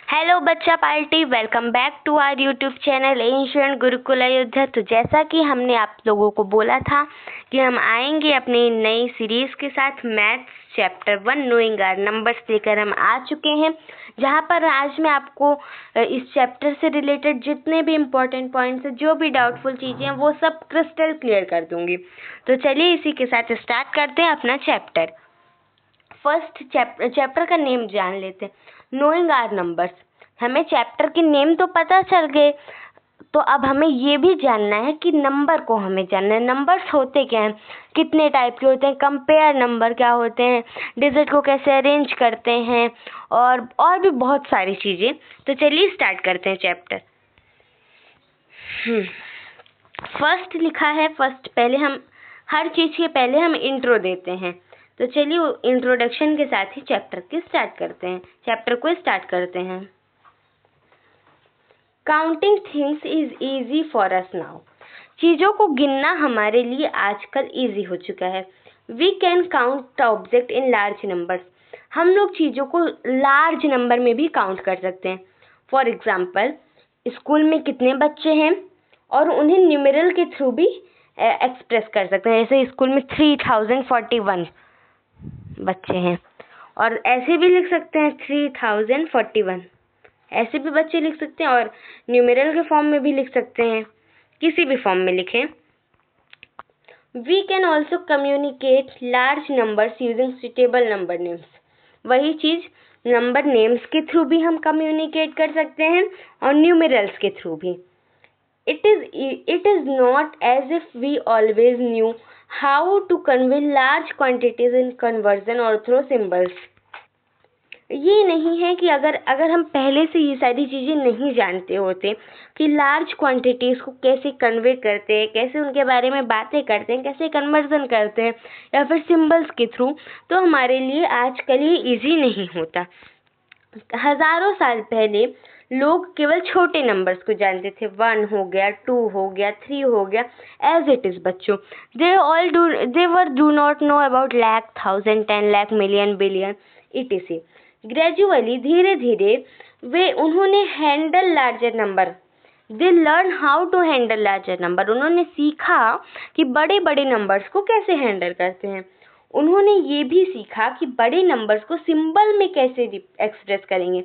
Hello बच्चा party, welcome back to our YouTube channel ancient Gurukul Ayodhya. तो जैसा कि हमने आप लोगों को बोला था कि हम आएंगे अपनी नई सीरीज़ के साथ maths chapter 1 knowing our numbers लेकर हम आ चुके हैं, जहां पर आज मैं आपको इस चैप्टर से रिलेटेड जितने भी इम्पोर्टेंट पॉइंट्स हैं, जो भी डाउटफुल चीज़ें हैं, वो सब क्रिस्टल क्लियर कर दूंगी। तो चलिए इसी के साथ स्टार्ट करते हैं अपना चैप्टर। फर्स्ट चैप्टर का नेम जान लेते हैं, नोइंग आवर नंबर्स। हमें चैप्टर के नेम तो पता चल गए, तो अब हमें ये भी जानना है कि नंबर को हमें जानना है। नंबर्स होते क्या हैं, कितने टाइप के होते हैं, कंपेयर नंबर क्या होते हैं, डिजिट को कैसे अरेंज करते हैं, और भी बहुत सारी चीज़ें। तो चलिए स्टार्ट करते हैं चैप्टर। फर्स्ट लिखा है, पहले हम हर चीज़ के पहले हम इंट्रो देते हैं। तो चलिए इंट्रोडक्शन के साथ ही चैप्टर को स्टार्ट करते हैं। Counting things is easy for us now. चीज़ों को गिनना हमारे लिए आजकल ईजी हो चुका है। We can count object in large numbers. हम लोग चीज़ों को लार्ज नंबर में भी काउंट कर सकते हैं। फॉर एग्जाम्पल, स्कूल में कितने बच्चे हैं और उन्हें न्यूमेरल के थ्रू भी एक्सप्रेस कर सकते हैं। जैसे स्कूल में 3041 बच्चे हैं, और ऐसे भी लिख सकते हैं 3041, ऐसे भी बच्चे लिख सकते हैं, और न्यूमेरल के फॉर्म में भी लिख सकते हैं, किसी भी फॉर्म में लिखें। We can also communicate large numbers using suitable number names. वही चीज़ नंबर नेम्स के थ्रू भी हम कम्युनिकेट कर सकते हैं और न्यूमेरल्स के थ्रू भी। It is not as if we always knew how to convey large quantities in conversion or through symbols. ये नहीं है कि अगर हम पहले से ये सारी चीज़ें नहीं जानते होते कि लार्ज क्वांटिटीज़ को कैसे कन्वे करते हैं, कैसे उनके बारे में बातें करते हैं, कैसे कन्वर्जन करते हैं, या फिर सिंबल्स के थ्रू, तो हमारे लिए आजकल ये ईजी नहीं होता। हज़ारों साल पहले लोग केवल छोटे नंबर्स को जानते थे। 1 हो गया, 2 हो गया, 3 हो गया, एज इट इज़ बच्चों। They do not know about lakh, 1000, 10 lakh, million, billion, etc. Gradually, धीरे धीरे उन्होंने handle larger number, they learn how to handle larger number. उन्होंने सीखा कि बड़े बड़े नंबर्स को कैसे हैंडल करते हैं। उन्होंने ये भी सीखा कि बड़े नंबर्स को सिंबल में कैसे एक्सप्रेस करेंगे।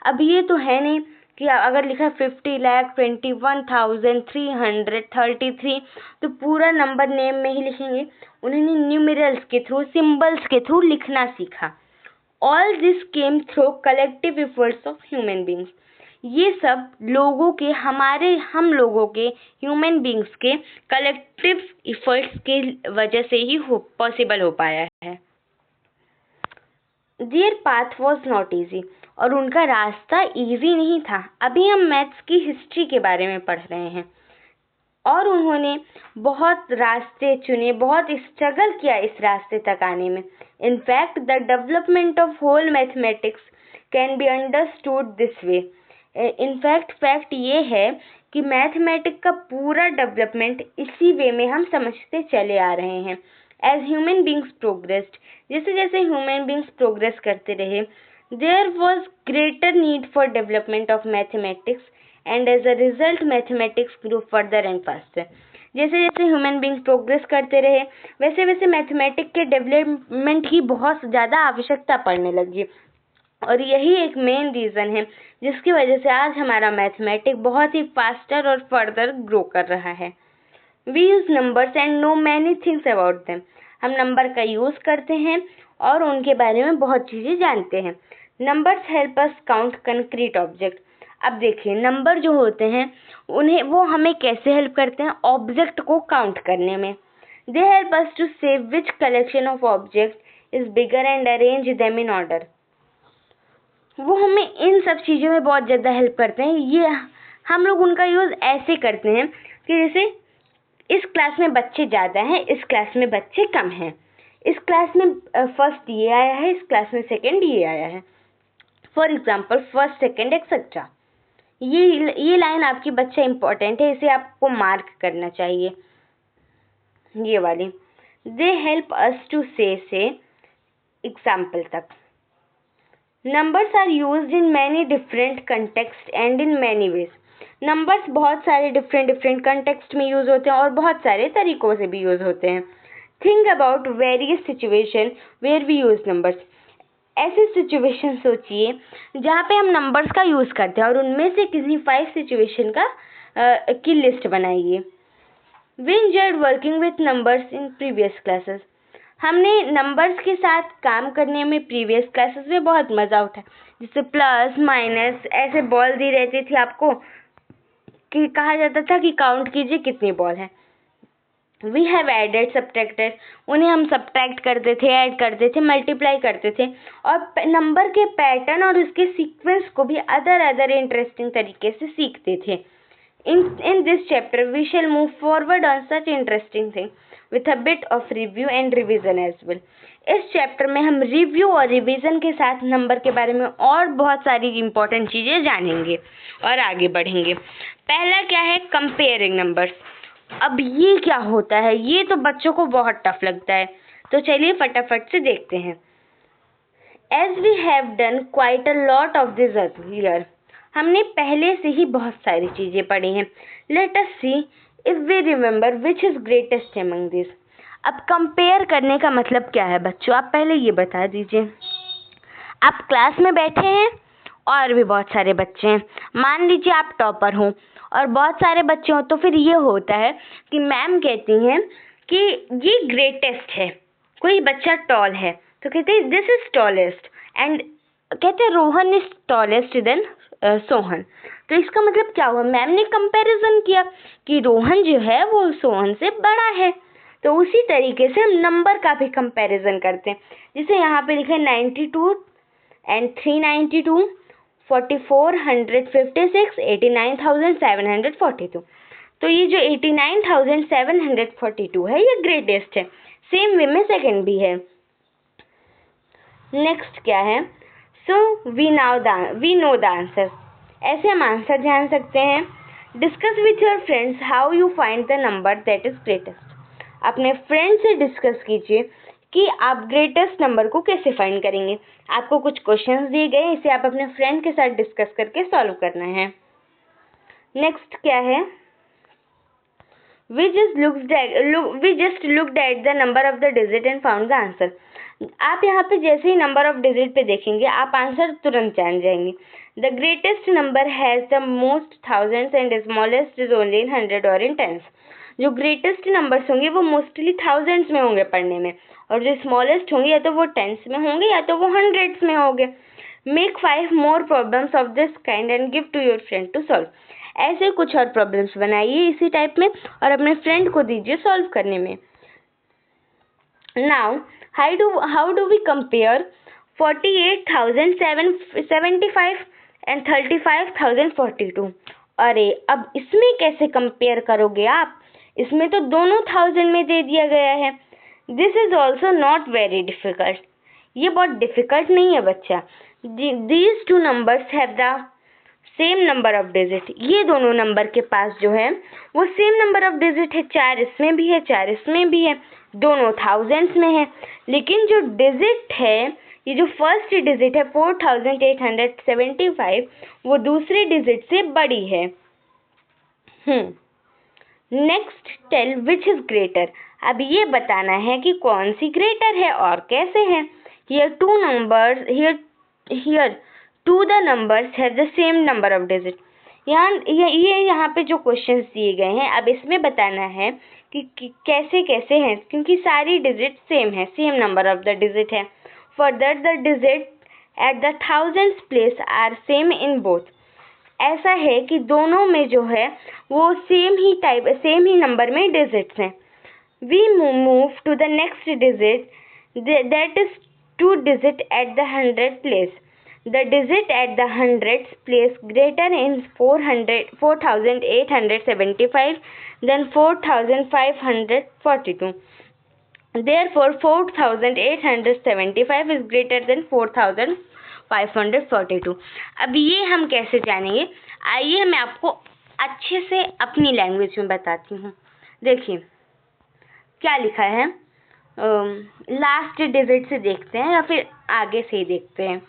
अब ये तो है नहीं कि अगर लिखा 50 लाख 21,333, तो पूरा नंबर नेम में ही लिखेंगे। उन्होंने न्यूमेरल्स के थ्रू, सिंबल्स के थ्रू लिखना सीखा। All this came through collective efforts of human beings. ये सब हम लोगों के ह्यूमन बींग्स के कलेक्टिव एफर्ट्स के वजह से ही पॉसिबल हो पाया है। There path was not easy, और उनका रास्ता ईजी नहीं था। अभी हम मैथ्स की हिस्ट्री के बारे में पढ़ रहे हैं, और उन्होंने बहुत रास्ते चुने, बहुत स्ट्रगल किया इस रास्ते तक आने में। In fact the development of whole mathematics can be understood this way. In fact fact ये है कि मैथमेटिक्स का पूरा डेवलपमेंट इसी वे में हम समझते चले आ रहे हैं। एज ह्यूमन बींग्स प्रोग्रेस्ड, जैसे जैसे ह्यूमन बींग्स प्रोग्रेस करते रहे, there was greater need for development of mathematics, and as a result mathematics grow further and faster. जैसे जैसे ह्यूमन बींग्स प्रोग्रेस करते रहे, वैसे वैसे मैथमेटिक्स के डेवलपमेंट की बहुत ज़्यादा आवश्यकता पड़ने लगी, और यही एक मेन रीज़न है जिसकी वजह से आज हमारा मैथमेटिक्स बहुत ही फास्टर और फर्दर ग्रो कर रहा है। We use numbers and know many things about them. हम नंबर का यूज़ करते हैं और उनके बारे में बहुत चीज़ें जानते हैं। Numbers help us count concrete object. अब देखिए, नंबर जो होते हैं वो हमें कैसे हेल्प करते हैं ऑब्जेक्ट को काउंट करने में। They help us to save which collection of object is bigger and arrange them in order. वो हमें इन सब चीज़ों में बहुत ज़्यादा हेल्प करते हैं। ये हम लोग उनका यूज़ ऐसे करते हैं कि जैसे इस क्लास में बच्चे ज़्यादा हैं, इस क्लास में बच्चे कम हैं, इस क्लास में फर्स्ट ये आया है, इस क्लास में सेकंड ये आया है। For example, first, second, etcetera. ये लाइन आपकी बच्चा इम्पोर्टेंट है, इसे आपको मार्क करना चाहिए। ये वाली, they help us to say example तक। Numbers are used in many different context and in many ways. Numbers बहुत सारे डिफरेंट कंटेक्स्ट में यूज होते हैं और बहुत सारे तरीकों से भी यूज होते हैं। Think about various situation where we use numbers. ऐसी सिचुएशन सोचिए जहाँ पे हम नंबर्स का यूज करते हैं और उनमें से किसी 5 सिचुएशन की लिस्ट बनाइए। We enjoyed working with numbers in previous classes. हमने नंबर्स के साथ काम करने में प्रीवियस क्लासेस में बहुत मज़ा उठाया, जिससे प्लस माइनस ऐसे बॉल दी रहती थी आपको कि कहा जाता था कि काउंट कीजिए कितनी बॉल है। वी हैव एडेड सब्ट्रैक्टेड, उन्हें हम सब्ट्रैक्ट करते थे, ऐड करते थे, मल्टीप्लाई करते थे और नंबर के पैटर्न और उसके सीक्वेंस को भी अदर इंटरेस्टिंग तरीके से सीखते थे। In this chapter we shall move forward on such interesting things with a bit of review and revision as well. इस चैप्टर में हम रिव्यू और रिवीजन के साथ नंबर के बारे में और बहुत सारी इंपॉर्टेंट चीज़ें जानेंगे और आगे बढ़ेंगे। पहला क्या है, कंपेयरिंग नंबर्स। अब ये क्या होता है, ये तो बच्चों को बहुत टफ लगता है, तो चलिए फटाफट से देखते हैं। As we have done quite a lot of this earlier, हमने पहले से ही बहुत सारी चीज़ें पढ़ी हैं। Let us see if we remember which is greatest among this. अब कंपेयर करने का मतलब क्या है बच्चों, आप पहले ये बता दीजिए। आप क्लास में बैठे हैं और भी बहुत सारे बच्चे हैं, मान लीजिए आप टॉपर हो और बहुत सारे बच्चे हो, तो फिर ये होता है कि मैम कहती हैं कि ये ग्रेटेस्ट है। कोई बच्चा टॉल है तो कहते हैं दिस इज टॉलेस्ट, एंड कहते हैं Rohan is tallest than Sohan. तो इसका मतलब क्या हुआ, मैम ने कंपैरिजन किया कि रोहन जो है वो सोहन से बड़ा है। तो उसी तरीके से हम नंबर का भी कंपैरिजन करते हैं, जैसे यहाँ पे लिखे 92 एंड 392, 4456, 89,742। तो ये जो 89,742 है ये ग्रेटेस्ट है, सेम वे में सेकंड भी है। नेक्स्ट क्या है, so we know the answer. ऐसे हम आंसर जान सकते हैं। Discuss with your friends how you find the number that is greatest. अपने फ्रेंड से डिस्कस कीजिए कि आप ग्रेटेस्ट नंबर को कैसे फाइंड करेंगे। आपको कुछ क्वेश्चंस दिए गए, इसे आप अपने फ्रेंड के साथ डिस्कस करके सॉल्व करना है। नेक्स्ट क्या है, we just looked at the number of the digit and found the answer। आप यहाँ पे जैसे ही नंबर ऑफ डिजिट पे देखेंगे आप आंसर तुरंत जान जाएंगे। The greatest number has the most thousands and smallest is only in 100 और इन टेंस। जो ग्रेटेस्ट नंबर्स होंगे वो मोस्टली थाउजेंड्स में होंगे पढ़ने में, और जो स्मॉलेस्ट होंगे या तो वो टेंस में होंगे या तो वो हंड्रेड्स में होंगे। Make 5 more problems of this kind and give to your friend to solve। ऐसे कुछ और प्रॉब्लम्स बनाइए इसी टाइप में और अपने फ्रेंड को दीजिए सॉल्व करने में। Now how do we compare 48,775 and 35,042। अरे अब इसमें कैसे कंपेयर करोगे आप, इसमें तो दोनों थाउजेंड में दे दिया गया है। This is also not very difficult, ये बहुत डिफिकल्ट नहीं है बच्चा। These two numbers have the same number of digit. ये दोनों नंबर के पास जो है वो सेम नंबर ऑफ डिजिट है, 4 इसमें भी है 4 इसमें भी है, दोनों थाउजेंड्स में है। लेकिन जो डिजिट है, ये जो फर्स्ट डिजिट है 4875, वो दूसरे डिजिट से बड़ी है। Next tell which is greater. अब ये बताना है कि कौन सी ग्रेटर है और कैसे है। Here two the numbers have the same number of digit. यहाँ पे जो क्वेश्चंस दिए गए हैं, अब इसमें बताना है कि कैसे कैसे हैं, क्योंकि सारी डिजिट सेम है, same number of the digit है। Further the digit at the thousands place are same in both. ऐसा है कि दोनों में जो है वो सेम ही नंबर में डिजिट्स हैं। We move to the next digit that is 2 digit at the 100 place। The digit at the 100th place greater in 4,875 than 4,542. Therefore 4,875 is greater than 4,542। अब ये हम कैसे जानेंगे, आइए मैं आपको अच्छे से अपनी लैंग्वेज में बताती हूँ। देखिए क्या लिखा है, लास्ट डिजिट से देखते हैं या फिर आगे से ही देखते हैं।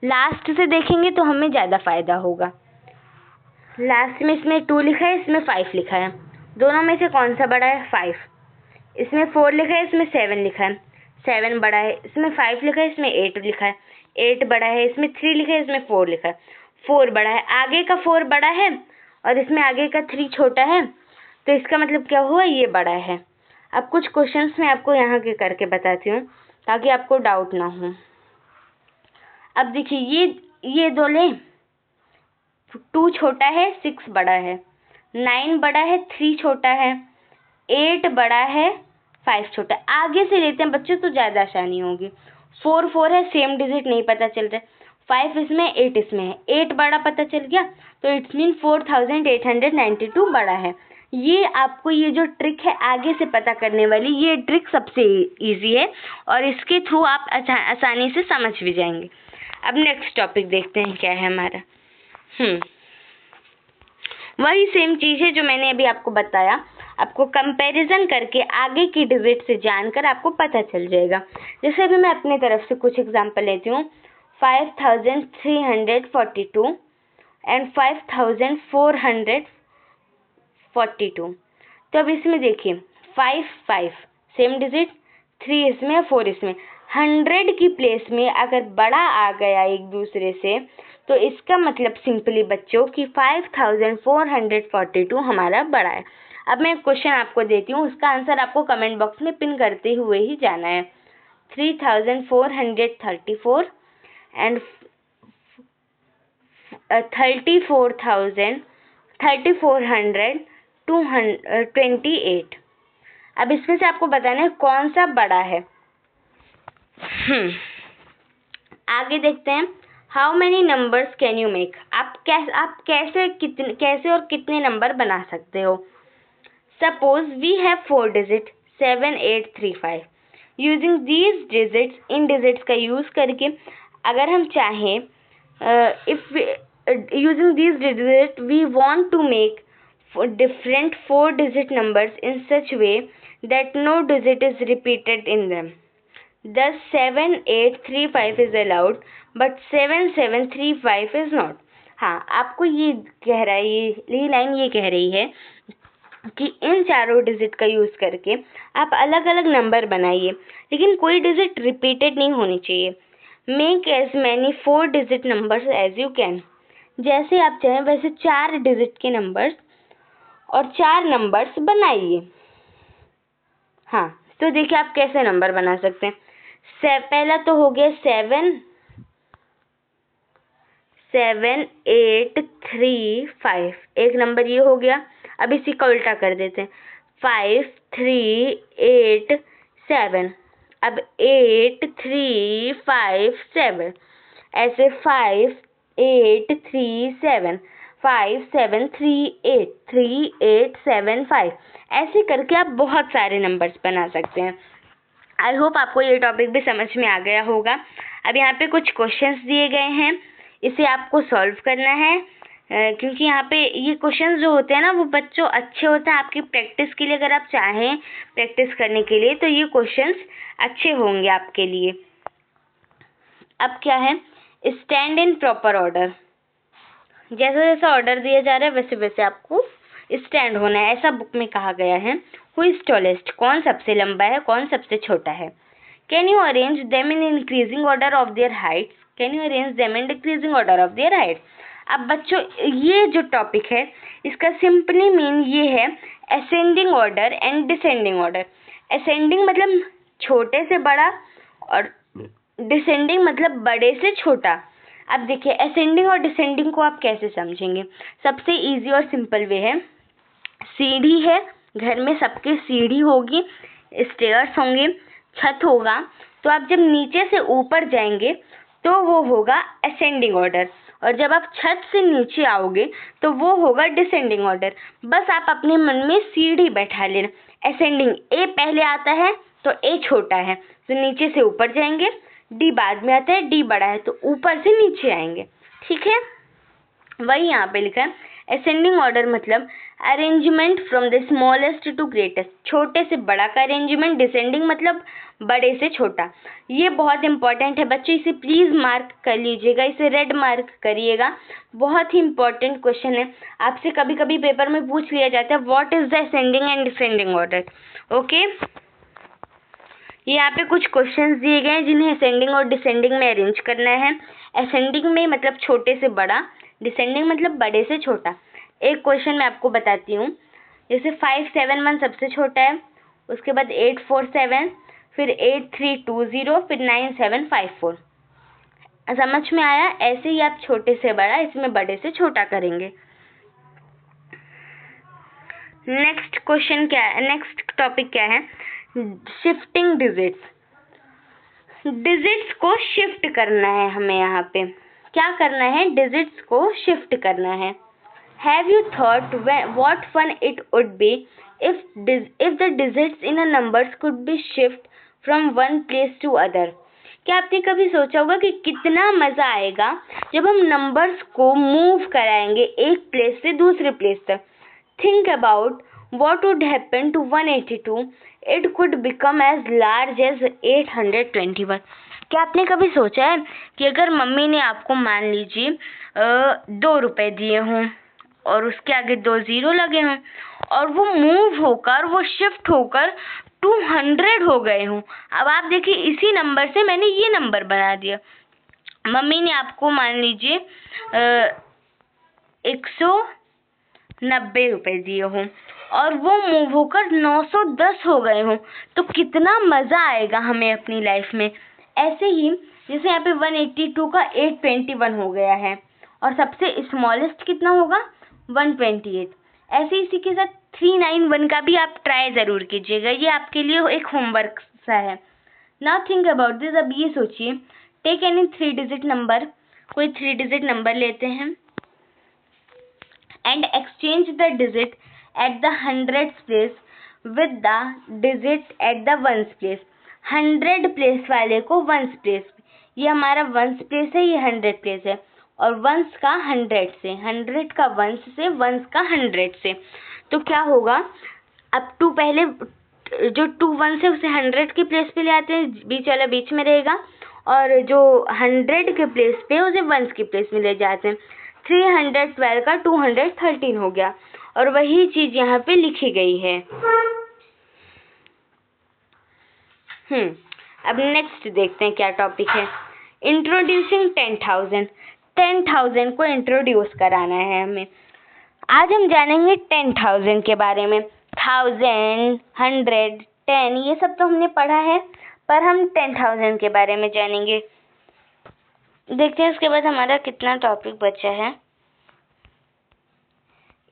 लास्ट से देखेंगे तो हमें ज़्यादा फ़ायदा होगा। लास्ट में इसमें 2 लिखा है, इसमें 5 लिखा है, दोनों में से कौन सा बड़ा है? 5। इसमें 4 लिखा है, इसमें 7 लिखा है, 7 बड़ा है। इसमें 5 लिखा है, इसमें 8 लिखा है, 8 बड़ा है। इसमें 3 लिखा है, इसमें 4 लिखा है, 4 बड़ा है। आगे का 4 बड़ा है और इसमें आगे का 3 छोटा है, तो इसका मतलब क्या हुआ? ये बड़ा है। अब कुछ क्वेश्चंस मैं आपको यहाँ के करके बताती हूँ ताकि आपको डाउट ना हो। अब देखिए, ये दो लें, 2 छोटा है, 6 बड़ा है, 9 बड़ा है, 3 छोटा है, 8 बड़ा है, 5 छोटा है। आगे से लेते हैं बच्चों तो ज़्यादा आसानी होगी। 4 है, सेम डिजिट नहीं पता चल रहा है, 5 इसमें, 8 इसमें है, 8 बड़ा पता चल गया, तो इट्स मीन 4892 बड़ा है। ये आपको ये जो ट्रिक है आगे से पता करने वाली, ये ट्रिक सबसे इजी है और इसके थ्रू आप आसानी से समझ भी जाएंगे। अब नेक्स्ट टॉपिक देखते हैं क्या है हमारा। वही सेम चीज़ है जो मैंने अभी आपको बताया, आपको कंपैरिजन करके आगे की डिजिट से जानकर आपको पता चल जाएगा। जैसे अभी मैं अपने तरफ से कुछ एग्जांपल लेती हूँ, 5342 एंड 5442। तो अब इसमें देखिए, 5 सेम डिजिट, 3 इसमें, 4 इसमें। 100 की प्लेस में अगर बड़ा आ गया एक दूसरे से, तो इसका मतलब सिंपली बच्चों कि 5442 हमारा बड़ा है। अब मैं क्वेश्चन आपको देती हूँ, उसका आंसर आपको कमेंट बॉक्स में पिन करते हुए ही जाना है। 3434 एंड 3428। अब इसमें से आपको बताना है कौन सा बड़ा है। आगे देखते हैं, how many numbers can you make. आप कैसे और कितने नंबर बना सकते हो। Suppose we have 4 digit 7 8 3 5। Using these digits, इन डिजिट्स का यूज करके अगर हम चाहें, if using these digit we want to make different 4 digit numbers in such way that no digit is repeated in them. Thus 7835 is allowed but 7735 is not. हाँ, आपको ये कह रहा है, ये लाइन ये कह रही है कि इन चारों डिजिट का यूज़ करके आप अलग अलग नंबर बनाइए, लेकिन कोई डिजिट रिपीटेड नहीं होनी चाहिए। Make as many 4 digit numbers as you can. जैसे आप चाहें वैसे 4 डिजिट के नंबर्स और 4 नंबर्स बनाइए। हाँ, तो देखिए आप कैसे नंबर बना सकते हैं। पहला तो हो गया 7 7 8 3 5, एक नंबर ये हो गया। अब इसी का उल्टा कर देते हैं, 5 3 8 7। अब 8 3 5 7, ऐसे 5 8 3 7 5 7 3 8 3 8 7 5, ऐसे करके आप बहुत सारे नंबर्स बना सकते हैं। आई होप आपको ये टॉपिक भी समझ में आ गया होगा। अब यहाँ पे कुछ क्वेश्चंस दिए गए हैं, इसे आपको सॉल्व करना है, क्योंकि यहाँ पे ये क्वेश्चंस जो होते हैं ना वो बच्चों अच्छे होते हैं आपकी प्रैक्टिस के लिए। अगर आप चाहें प्रैक्टिस करने के लिए तो ये क्वेश्चंस अच्छे होंगे आपके लिए। अब क्या है, स्टैंड इन प्रॉपर ऑर्डर। जैसा जैसा ऑर्डर दिया जा रहा है वैसे वैसे आपको स्टैंड होना है, ऐसा बुक में कहा गया है। हु इज टॉलेस्ट, कौन सबसे लंबा है, कौन सबसे छोटा है। Can you arrange them in increasing order of their Heights. Can you arrange them in decreasing order of their Heights. अब बच्चों ये जो टॉपिक है इसका सिंपली मीन ये है ascending order and descending order. Ascending मतलब छोटे से बड़ा और डिसेंडिंग मतलब बड़े से छोटा। अब देखिए असेंडिंग और डिसेंडिंग को आप कैसे समझेंगे। सबसे इजी और सिंपल वे है, सीढ़ी है, घर में सबके सीढ़ी होगी, स्टेयर्स होंगे, छत होगा, तो आप जब नीचे से ऊपर जाएंगे तो वो होगा असेंडिंग ऑर्डर, और जब आप छत से नीचे आओगे तो वो होगा डिसेंडिंग ऑर्डर। बस आप अपने मन में सीढ़ी बैठा लेना, असेंडिंग ए पहले आता है तो ए छोटा है तो नीचे से ऊपर जाएंगे, डी बाद में आता है, डी बड़ा है तो ऊपर से नीचे आएंगे। ठीक है, वही यहाँ पे लिखा है असेंडिंग ऑर्डर मतलब arrangement from the smallest to greatest, छोटे से बड़ा का अरेंजमेंट, डिसेंडिंग मतलब बड़े से छोटा। ये बहुत इंपॉर्टेंट है बच्चों, इसे प्लीज़ मार्क कर लीजिएगा, इसे रेड मार्क करिएगा, बहुत ही इंपॉर्टेंट क्वेश्चन है। आपसे कभी कभी पेपर में पूछ लिया जाता है what is the ascending and descending order. Okay, यहाँ पे कुछ क्वेश्चंस दिए गए हैं जिन्हें असेंडिंग और डिसेंडिंग में अरेंज करना है। असेंडिंग में मतलब छोटे से बड़ा, डिसेंडिंग मतलब बड़े से छोटा। एक क्वेश्चन मैं आपको बताती हूँ, जैसे 571 सबसे छोटा है, उसके बाद 847, फिर 8320, फिर 9754। समझ में आया? ऐसे ही आप छोटे से बड़ा इसमें बड़े से छोटा करेंगे। नेक्स्ट क्वेश्चन क्या है, नेक्स्ट टॉपिक क्या है? Shifting digits. डिजिट्स को शिफ्ट करना है हमें, यहाँ पे क्या करना है? डिजिट्स को शिफ्ट करना है। Have you thought what fun it would be if the digits in a numbers could be shift from one place to other? क्या आपने कभी सोचा होगा कि कितना मजा आएगा जब हम नंबर्स को मूव कराएंगे एक प्लेस से दूसरे प्लेस तक? Think about what would happen to 182, it could become as large as 821। क्या आपने कभी सोचा है कि अगर मम्मी ने आपको मान लीजिए 2 रुपए दिए हों और उसके आगे 2 जीरो लगे हों और वो मूव होकर, वो शिफ्ट होकर 200 हो गए हों। अब आप देखिए, इसी नंबर से मैंने ये नंबर बना दिया। मम्मी ने आपको मान लीजिए 190 रुपए दिए हों और वो मूव होकर 910 हो गए हों, तो कितना मजा आएगा हमें अपनी लाइफ में। ऐसे ही जैसे यहाँ पे 182 का 821 हो गया है और सबसे स्मॉलेस्ट कितना होगा? 128। ऐसे इसी के साथ 391 का भी आप ट्राई जरूर कीजिएगा, ये आपके लिए एक होमवर्क सा है। Now think about this. अब ये सोचिए, टेक एनी 3 डिजिट नंबर, कोई 3 डिजिट नंबर लेते हैं and exchange the digit at the hundreds place with the digit at the ones place। 100 place वाले को वंस प्लेस, ये हमारा वंस प्लेस है, ये 100 प्लेस है, और वंस का 100 से, 100 का वंस से, वंस का 100 से। तो क्या होगा? अब टू पहले जो 2 वंस है उसे 100 के प्लेस पे ले आते हैं, बीच वाला बीच में रहेगा, और जो 100 के प्लेस पे उसे वंस के प्लेस में ले जाते हैं। 312 का 213 हो गया, और वही चीज यहाँ पे लिखी गई है। अब नेक्स्ट देखते हैं क्या टॉपिक है। इंट्रोड्यूसिंग 10,000। 10,000 को इंट्रोड्यूस कराना है हमें। आज हम जानेंगे 10,000 के बारे में। 1000, 100, 10 ये सब तो हमने पढ़ा है, पर हम 10,000 के बारे में जानेंगे। देखते हैं उसके बाद हमारा कितना टॉपिक बचा है।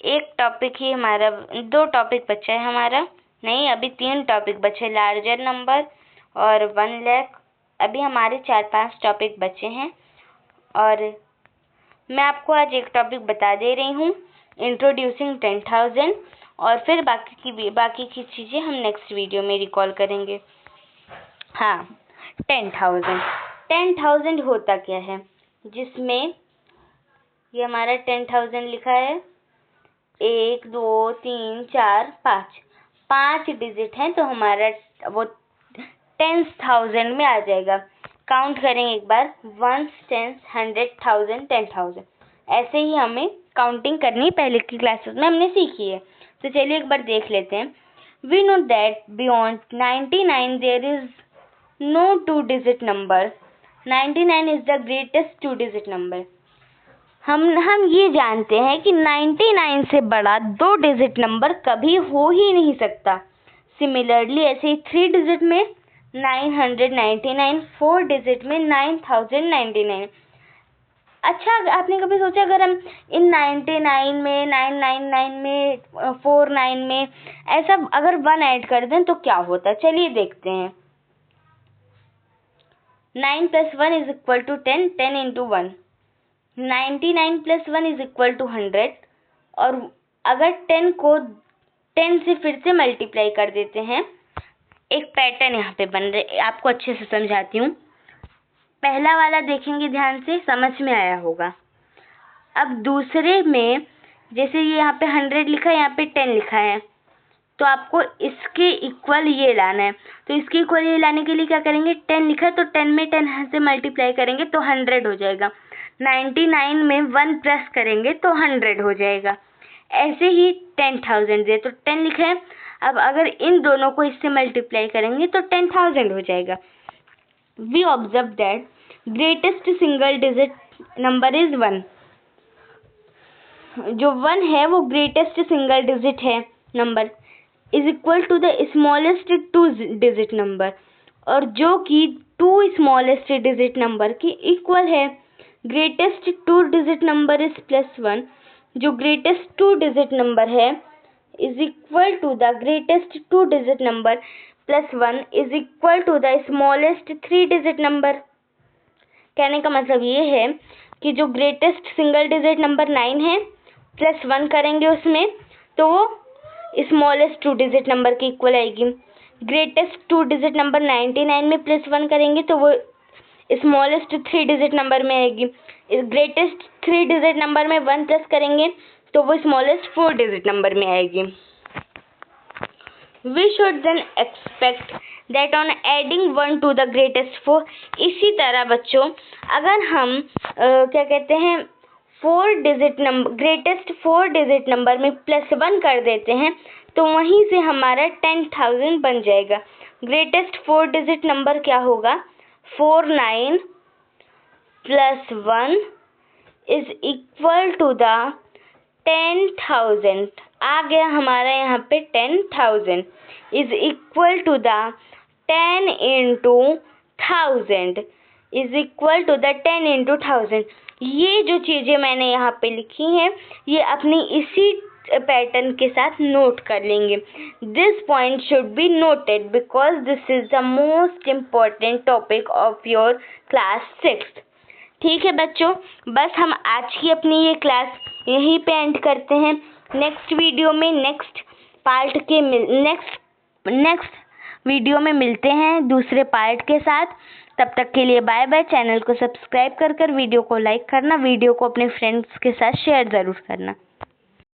एक टॉपिक ही हमारा, 2 टॉपिक बचा है हमारा, नहीं अभी 3 टॉपिक बचे, लार्जर नंबर और 1 लाख। अभी हमारे 4-5 टॉपिक बचे हैं, और मैं आपको आज एक टॉपिक बता दे रही हूँ, इंट्रोड्यूसिंग 10,000, और फिर बाकी की चीज़ें हम नेक्स्ट वीडियो में रिकॉल करेंगे। हाँ, 10,000। 10,000 होता क्या है? जिसमें ये हमारा 10,000 लिखा है, 1 2 3 4 5, 5 डिजिट हैं, तो हमारा वो 10,000 में आ जाएगा। काउंट करेंगे एक बार, 1, 10, 100, 1000, 10,000। ऐसे ही हमें काउंटिंग करनी पहले की क्लासेस में हमने सीखी है। तो चलिए एक बार देख लेते हैं। We know that beyond 99 there is no 2-digit number। 99 is the greatest 2-digit number। हम ये जानते हैं कि 99 से बड़ा 2 डिजिट नंबर कभी हो ही नहीं सकता। सिमिलरली ऐसे ही 3 डिजिट में 999, 4 डिजिट में 9099। अच्छा, आपने कभी सोचा अगर हम इन 99 में, 999 में, 49 में ऐसा अगर 1 ऐड कर दें तो क्या होता? चलिए देखते हैं। 9 + 1 = 10, 10 × 1। 99 + 1 = 100, और अगर 10 को 10 से फिर से मल्टीप्लाई कर देते हैं, एक पैटर्न यहाँ पे बन रहा है, आपको अच्छे से समझाती हूँ। पहला वाला देखेंगे ध्यान से, समझ में आया होगा। अब दूसरे में जैसे ये यहाँ पे 100 लिखा है, यहाँ पे 10 लिखा है, तो आपको इसके इक्वल ये लाना है। तो इसके इक्वल ये लाने के लिए क्या करेंगे, 10 लिखा है तो 10 में 10 से मल्टीप्लाई करेंगे तो 100 हो जाएगा। 99 में 1 प्लस करेंगे तो 100 हो जाएगा। ऐसे ही 10,000 है तो 10 लिखा है, अब अगर इन दोनों को इससे मल्टीप्लाई करेंगे तो 10,000 हो जाएगा। We observe that greatest single digit number is 1। जो 1 है वो ग्रेटेस्ट सिंगल डिजिट है number, is equal to the smallest 2 digit number, और जो कि 2 स्मॉलेस्ट डिजिट नंबर की इक्वल है। Greatest 2 digit number is +1। जो ग्रेटेस्ट 2 डिजिट नंबर है is equal to the greatest 2 digit number +1 is equal to the smallest 3 digit number. कहने का मतलब ये है कि जो ग्रेटेस्ट सिंगल डिजिट नंबर 9 है, +1 करेंगे उसमें तो वो स्मॉलेस्ट 2 डिजिट नंबर के इक्वल आएगी। ग्रेटेस्ट 2 डिजिट नंबर 99 में +1 करेंगे तो वो स्मॉलेस्ट 3 डिजिट नंबर में आएगी। ग्रेटेस्ट 3 डिजिट नंबर में 1 प्लस करेंगे तो वो स्मॉलेस्ट 4 डिजिट नंबर में आएगी। We should then expect that on adding 1 to the greatest 4, इसी तरह बच्चों अगर हम क्या कहते हैं 4 digit number greatest 4 digit number में +1 कर देते हैं तो वहीं से हमारा 10,000 बन जाएगा। ग्रेटेस्ट 4 डिजिट नंबर क्या होगा, 49 + 1 इज इक्वल टू द 10,000। आ गया हमारा यहाँ पे 10,000 is equal to the 10 into 1000 is equal to the 10 into 1000। ये जो चीज़ें मैंने यहाँ पे लिखी हैं ये अपनी इसी पैटर्न के साथ नोट कर लेंगे। This point should be noted because this is the most important topic of your class 6। ठीक है बच्चों, बस हम आज की अपनी ये क्लास यहीं पे एंड करते हैं। नेक्स्ट वीडियो में नेक्स्ट वीडियो में मिलते हैं दूसरे पार्ट के साथ। तब तक के लिए बाय बाय। चैनल को सब्सक्राइब कर वीडियो को लाइक करना, वीडियो को अपने फ्रेंड्स के साथ शेयर ज़रूर करना।